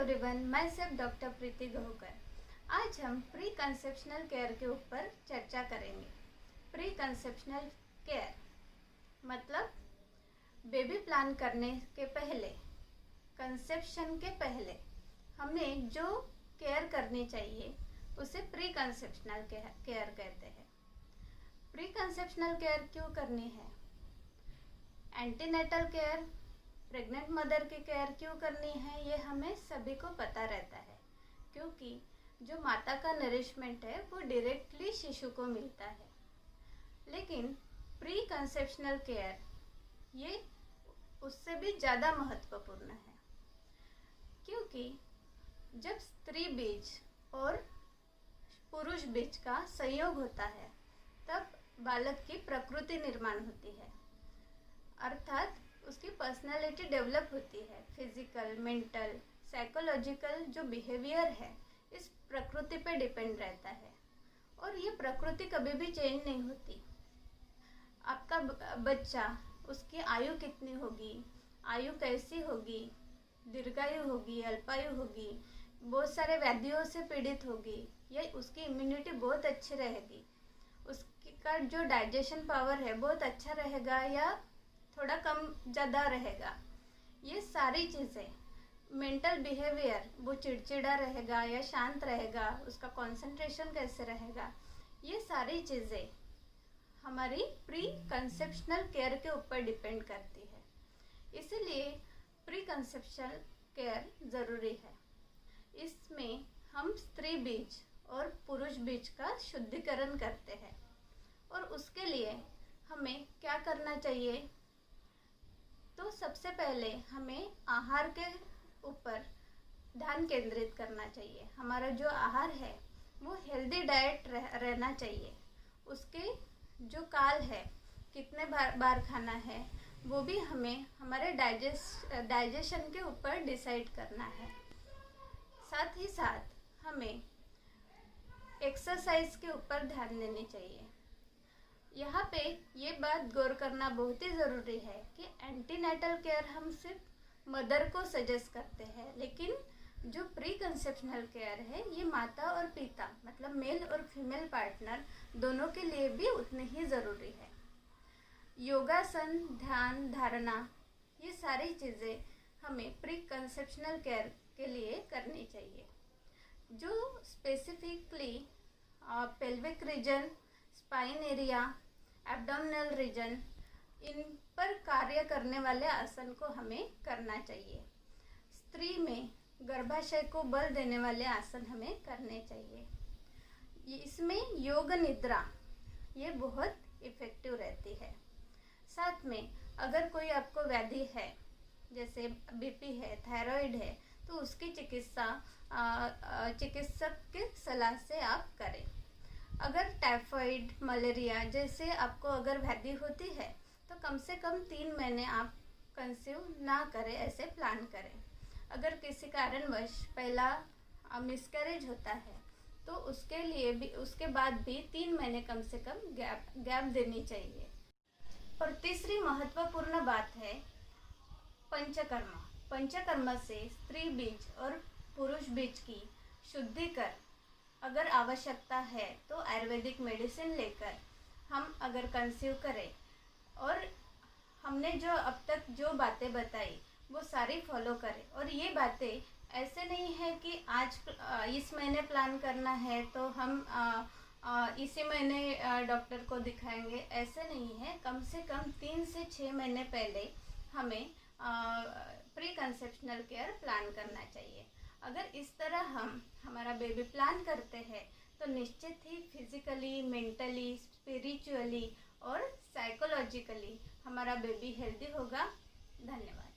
Everyone, my self doctor प्रीति गहुकर। आज हम pre conceptional care के ऊपर चर्चा करेंगे। प्री कंसेप्शनल केयर मतलब बेबी प्लान करने के पहले, कंसेप्शन के पहले हमें जो केयर करनी चाहिए उसे प्री कंसेप्शनल केयर कहते हैं। प्री कंसेप्शनल केयर क्यों करनी है? एंटीनेटल केयर, प्रेग्नेंट मदर की केयर क्यों करनी है, ये हमें सभी को पता रहता है, क्योंकि जो माता का नरिशमेंट है वो डायरेक्टली शिशु को मिलता है। लेकिन प्री कंसेप्शनल केयर ये उससे भी ज़्यादा महत्वपूर्ण है, क्योंकि जब स्त्री बीज और पुरुष बीज का संयोग होता है तब बालक की प्रकृति निर्माण होती है, अर्थात उसकी पर्सनालिटी डेवलप होती है। फिजिकल, मेंटल, साइकोलॉजिकल जो बिहेवियर है इस प्रकृति पे डिपेंड रहता है, और ये प्रकृति कभी भी चेंज नहीं होती। आपका बच्चा, उसकी आयु कितनी होगी, आयु कैसी होगी, दीर्घायु होगी, अल्पायु होगी, बहुत सारे व्याधियों से पीड़ित होगी, या उसकी इम्यूनिटी बहुत अच्छी रहेगी, उसका जो डाइजेशन पावर है बहुत अच्छा रहेगा या थोड़ा कम ज़्यादा रहेगा, ये सारी चीज़ें, मेंटल बिहेवियर, वो चिड़चिड़ा रहेगा या शांत रहेगा, उसका कंसंट्रेशन कैसे रहेगा, ये सारी चीज़ें हमारी प्री कंसेप्शनल केयर के ऊपर डिपेंड करती है। इसीलिए प्री कंसेप्शनल केयर ज़रूरी है। इसमें हम स्त्री बीज और पुरुष बीज का शुद्धिकरण करते हैं, और उसके लिए हमें क्या करना चाहिए? तो सबसे पहले हमें आहार के ऊपर ध्यान केंद्रित करना चाहिए। हमारा जो आहार है वो हेल्दी डाइट रहना चाहिए। उसके जो काल है, कितने बार खाना है, वो भी हमें हमारे डाइजेशन के ऊपर डिसाइड करना है। साथ ही साथ हमें एक्सरसाइज के ऊपर ध्यान देनी चाहिए। यहाँ पे ये बात गौर करना बहुत ही ज़रूरी है कि एंटीनेटल केयर हम सिर्फ मदर को सजेस्ट करते हैं, लेकिन जो प्री कंसेप्शनल केयर है ये माता और पिता मतलब मेल और फीमेल पार्टनर दोनों के लिए भी उतनी ही ज़रूरी है। योगासन, ध्यान, धारणा, ये सारी चीज़ें हमें प्री कंसेप्शनल केयर के लिए करनी चाहिए, जो specifically pelvic region, spine area, abdominal region, इन पर कार्य करने वाले आसन को हमें करना चाहिए। स्त्री में गर्भाशय को बल देने वाले आसन हमें करने चाहिए। इसमें योग निद्रा ये बहुत इफ़ेक्टिव रहती है। साथ में अगर कोई आपको व्याधि है, जैसे बीपी है, थायराइड है, तो उसकी चिकित्सा चिकित्सक के सलाह से आप करें। अगर टाइफाइड, मलेरिया जैसे आपको अगर व्याधि होती है तो कम से कम 3 महीने आप कंसीव ना करें, ऐसे प्लान करें। अगर किसी कारणवश पहला मिसकैरेज होता है तो उसके लिए भी, उसके बाद भी 3 महीने कम से कम गैप देनी चाहिए। और तीसरी महत्वपूर्ण बात है पंचकर्म। पंचकर्म से स्त्री बीज और पुरुष बीज की शुद्धि कर, अगर आवश्यकता है तो आयुर्वेदिक मेडिसिन लेकर हम अगर कंसीव करें, और हमने जो अब तक जो बातें बताई वो सारी फॉलो करें। और ये बातें ऐसे नहीं है कि आज इस महीने प्लान करना है तो हम इसी महीने डॉक्टर को दिखाएंगे, ऐसे नहीं है। कम से कम 3 से 6 महीने पहले हमें प्री कंसेप्शनल केयर प्लान करना चाहिए। अगर इस तरह हम हमारा बेबी प्लान करते हैं तो निश्चित ही फिजिकली, मेंटली, स्पिरिचुअली और साइकोलॉजिकली हमारा बेबी हेल्दी होगा। धन्यवाद।